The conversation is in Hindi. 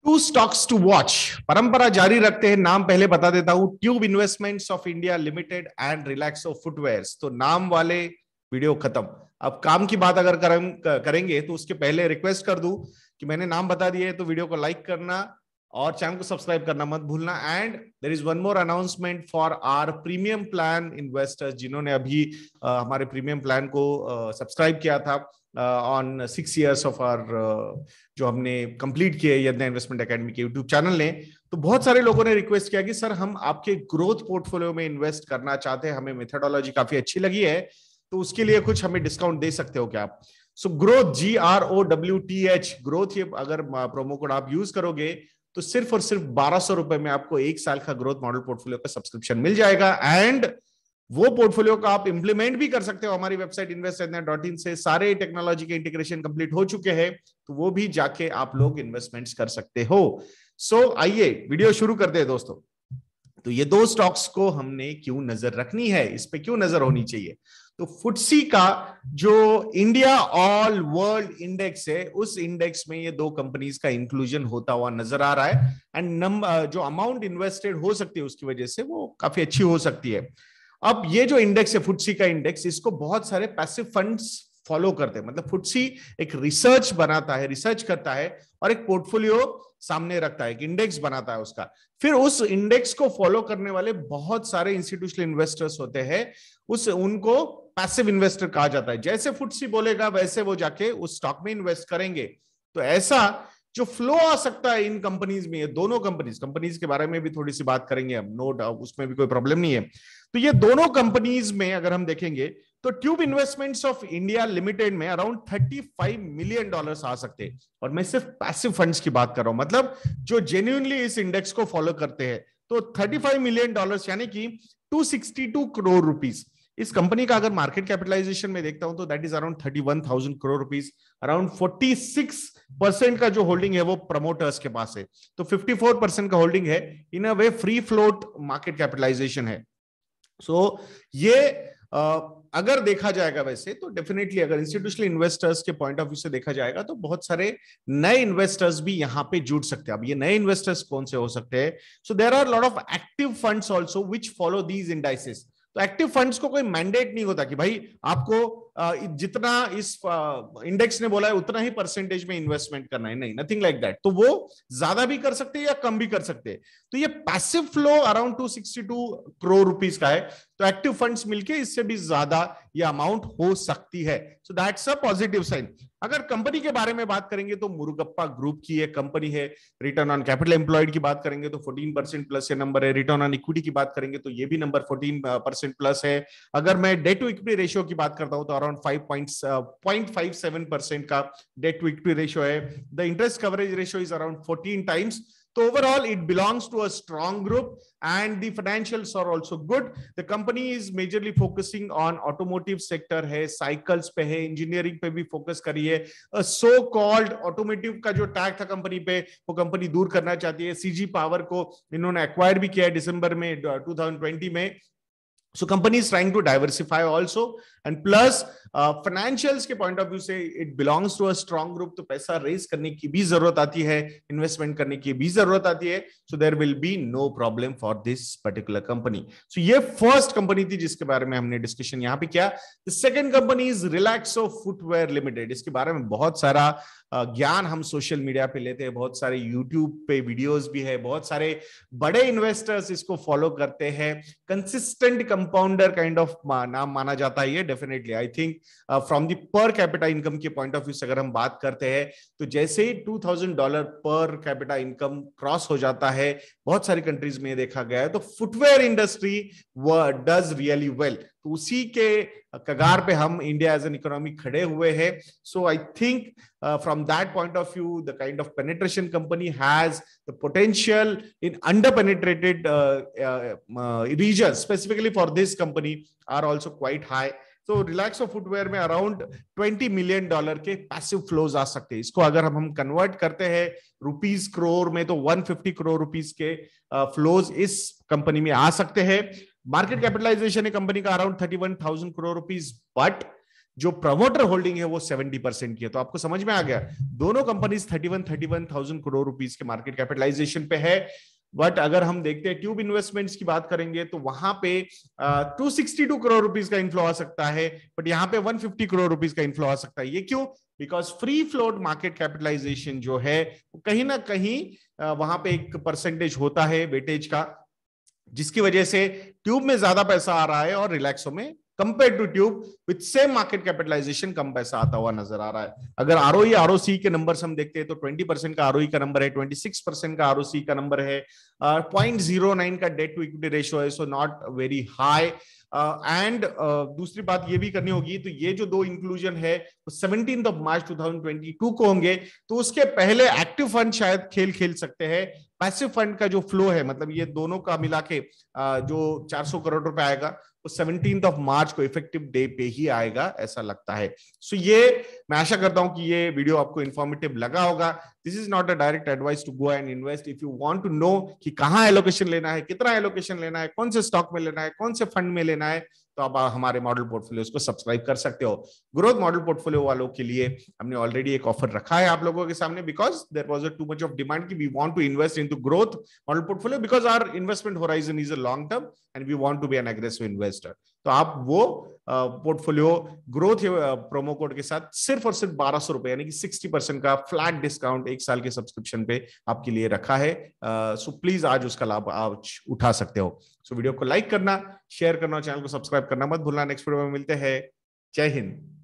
To stocks to watch. परंपरा जारी रखते हैं, नाम पहले बता देता हूं, tube investments of India limited and Relaxo footwears. तो नाम वाले वीडियो खत्म। अब काम की बात अगर करेंगे तो उसके पहले रिक्वेस्ट कर दूं कि मैंने नाम बता दिए है तो वीडियो को लाइक करना और चैनल को सब्सक्राइब करना मत भूलना। And there is one more announcement for our premium plan investors, जिन्होंने अभी हमारे प्रीमियम प्लान को सब्सक्राइब किया था ऑन 6 years ऑफ आवर जो हमने कंप्लीट किए यज्ञ इन्वेस्टमेंट एकेडमी के यूट्यूब चैनल ने। तो बहुत सारे लोगों ने रिक्वेस्ट किया कि सर हम आपके ग्रोथ पोर्टफोलियो में इन्वेस्ट करना चाहते हैं, हमें मेथोडोलॉजी काफी अच्छी लगी है, तो उसके लिए कुछ हमें डिस्काउंट दे सकते हो क्या आप? सो ग्रोथ, GROWTH ग्रोथ, ये अगर प्रोमो कोड आप यूज करोगे तो सिर्फ और सिर्फ 1200 रुपए में आपको 1 साल का ग्रोथ मॉडल पोर्टफोलियो का सब्सक्रिप्शन मिल जाएगा। एंड वो पोर्टफोलियो का आप इंप्लीमेंट भी कर सकते हो। हमारी वेबसाइट investednet.in से सारे टेक्नोलॉजी के इंटीग्रेशन कंप्लीट हो चुके हैं, तो वो भी जाके आप लोग इन्वेस्टमेंट्स कर सकते हो। सो आइए वीडियो शुरू करते हैं दोस्तों। तो ये दो स्टॉक्स को हमने क्यों नजर रखनी है, इस पे क्यों नजर होनी चाहिए? तो फुटसी का जो इंडिया ऑल वर्ल्ड इंडेक्स है, उस इंडेक्स में ये दो कंपनीज का इंक्लूजन होता हुआ नजर आ रहा है। एंड जो अमाउंट इन्वेस्टेड हो सकती है उसकी वजह से वो काफी अच्छी हो सकती है। अब ये जो इंडेक्स है फुटसी का इंडेक्स, इसको बहुत सारे पैसिव फंड्स फॉलो करते हैं। मतलब फुटसी एक रिसर्च बनाता है, रिसर्च करता है और एक पोर्टफोलियो सामने रखता है, एक इंडेक्स बनाता है उसका। फिर उस इंडेक्स को फॉलो करने वाले बहुत सारे इंस्टीट्यूशनल इन्वेस्टर्स होते हैं, उनको पैसिव इन्वेस्टर कहा जाता है। जैसे फुटसी बोलेगा वैसे वो जाके उस स्टॉक में इन्वेस्ट करेंगे। तो ऐसा जो फ्लो आ सकता है इन कंपनीज में, ये दोनों कंपनीज के बारे में भी थोड़ी सी बात करेंगे हम, नो डाउट, उसमें भी कोई प्रॉब्लम नहीं है। तो ये दोनों कंपनीज में अगर हम देखेंगे तो tube investments of India limited में अराउंड $35 मिलियन आ सकते हैं। और मैं सिर्फ पैसिव फंड्स की बात कर रहा हूं, मतलब जो जेन्युइनली इस इंडेक्स को फॉलो करते हैं। तो $35 मिलियन यानी कि 262 करोड़ रुपीस। इस कंपनी का अगर मार्केट कैपिटलाइजेशन में देखता हूं तो that is around 31,000 crore rupees. Around 46% का जो होल्डिंग है वो प्रमोटर्स के पास है, तो 54% का होल्डिंग है। इन अ वे फ्री फ्लोट मार्केट कैपिटलाइजेशन है। सो ये अगर देखा जाएगा वैसे तो डेफिनेटली अगर इंस्टीट्यूशनल इन्वेस्टर्स के पॉइंट ऑफ व्यू से देखा जाएगा तो बहुत सारे नए इन्वेस्टर्स भी यहां पे जुड़ सकते हैं। अब ये नए इन्वेस्टर्स कौन से हो सकते हैं? So there are lot of active funds also which follow these indices. तो एक्टिव फंड्स को कोई मैंडेट नहीं होता कि भाई आपको जितना इस इंडेक्स ने बोला है उतना ही परसेंटेज में इन्वेस्टमेंट करना है, नहीं, नथिंग लाइक दैट। तो वो ज्यादा भी कर सकते हैं या कम भी कर सकते हैं। तो ये passive flow around 262 crore rupees का है, तो एक्टिव फंड्स मिलके इससे भी ज्यादा ये अमाउंट हो सकती है। So that's a positive sign. अगर कंपनी के बारे में बात करेंगे तो मुरुगप्पा ग्रुप की एक कंपनी है। रिटर्न ऑन कैपिटल एम्प्लॉयड की बात करेंगे तो 14% प्लस ये नंबर है। रिटर्न ऑन इक्विटी की बात करेंगे तो ये भी नंबर 14% प्लस है। अगर मैं डेट टू इक्विटी रेशियो की बात करता हूं तो अराउंड 5.57% का डेट टू इक्विटी रेशियो है। The interest coverage ratio is around 14 times. So overall, it belongs to a strong group and the financials are also good. The company is majorly focusing on automotive sector है, साइकिल्स पे है, इंजीनियरिंग पे भी फोकस करी है। सो कॉल्ड ऑटोमोटिव का जो टैग था कंपनी पे वो कंपनी दूर करना चाहती है। सीजी पावर को इन्होंने एक्वायर भी किया है दिसंबर में 2020 में। So company is trying to diversify also, and plus financials के point of view से it belongs to a strong group, तो पैसा रेज करने की भी जरूरत आती है, इन्वेस्टमेंट करने की भी जरूरत आती है। So there will be no problem for this particular company. So ये फर्स्ट कंपनी थी जिसके बारे में हमने डिस्कशन यहाँ पे किया। The second company is Relaxo Footwear Limited। इसके बारे में बहुत सारा ज्ञान हम सोशल मीडिया पे लेते हैं, बहुत सारे यूट्यूब पे वीडियोस भी है, बहुत सारे बड़े इन्वेस्टर्स इसको फॉलो करते हैं। कंसिस्टेंट कंपाउंडर काइंड ऑफ नाम माना जाता है ये, definitely I think from the per capita income के पॉइंट ऑफ व्यू से अगर हम बात करते हैं तो जैसे ही $2,000 पर कैपिटा इनकम क्रॉस हो जाता है, बहुत सारी कंट्रीज में देखा गया है, तो footwear industry does really well. तो उसी के कगार पे हम इंडिया एज एन इकोनॉमी खड़े हुए हैं। So I think from that point of view, the kind of penetration company has the potential in under-penetrated regions, specifically for this company, are also quite high. तो Relaxo Footwear में अराउंड $20 मिलियन के पैसिव फ्लोज आ सकते हैं। इसको अगर हम कन्वर्ट करते हैं रुपीस करोड़ में तो 150 करोड़ रुपीस के फ्लोज इस कंपनी में आ सकते हैं। मार्केट कैपिटलाइजेशन है कंपनी का अराउंड 31,000 करोड़ रुपीस, बट जो प्रमोटर होल्डिंग है वो 70% की है। तो आपको समझ में आ गया, दोनों कंपनीज 31,000 करोड़ रुपीस के मार्केट कैपिटलाइजेशन पे है। बट अगर हम देखते हैं ट्यूब इन्वेस्टमेंट्स की बात करेंगे तो वहां पे 262 करोड़ रुपीस का इन्फ्लो आ सकता है, बट यहाँ पे 150 करोड़ रुपीस का इन्फ्लो आ सकता है। ये क्यों? Because free float market capitalisation जो है कहीं ना कहीं वहां पे एक परसेंटेज होता है वेटेज का, जिसकी वजह से ट्यूब में ज्यादा पैसा आ रहा है और रिलैक्सो में compare to tube with same market capitalization कम पैसा आता हुआ नजर आ रहा है। अगर आरओई आरओसी के नंबर्स हम देखते हैं तो 20% का आरओई का नंबर है, 26% का आरओसी का नंबर है, 0.09 का डेट टू इक्विटी रेशियो है, so not very high. And दूसरी बात ये भी करनी होगी, तो ये जो दो इंक्लूजन है 17 मार्च 2022 को होंगे, तो उसके पहले एक्टिव फंड शायद खेल खेल सकते हैं। पैसिव फंड का जो फ्लो है, मतलब ये दोनों का मिला के जो 400 करोड़ रुपए आएगा वो 17 मार्च को इफेक्टिव डे पे ही आएगा ऐसा लगता है। सो ये मैं आशा करता हूं कि ये वीडियो आपको इन्फॉर्मेटिव लगा होगा। This is not a direct advice to go and invest. If you want to know कि कहां एलोकेशन लेना है, कितना एलोकेशन लेना है, कौन से स्टॉक में लेना है, कौन से फंड में लेना है, तो आप हमारे मॉडल पोर्टफोलियोज को सब्सक्राइब कर सकते हो। ग्रोथ मॉडल पोर्टफोलियो वालों के लिए हमने ऑलरेडी एक ऑफर रखा है आप लोगों के सामने, because there was a too much of demand कि we want to invest into growth model portfolio because our investment horizon is a long term and we want to be an aggressive investor. तो आप वो पोर्टफोलियो ग्रोथ प्रोमो कोड के साथ सिर्फ और सिर्फ 1200 रुपए यानी कि 60% का फ्लैट डिस्काउंट एक साल के सब्सक्रिप्शन पे आपके लिए रखा है। सो प्लीज आज उसका लाभ आप उठा सकते हो। सो वीडियो को लाइक करना, शेयर करना, चैनल को सब्सक्राइब करना मत भूलना। नेक्स्ट वीडियो में मिलते हैं। जय हिंद।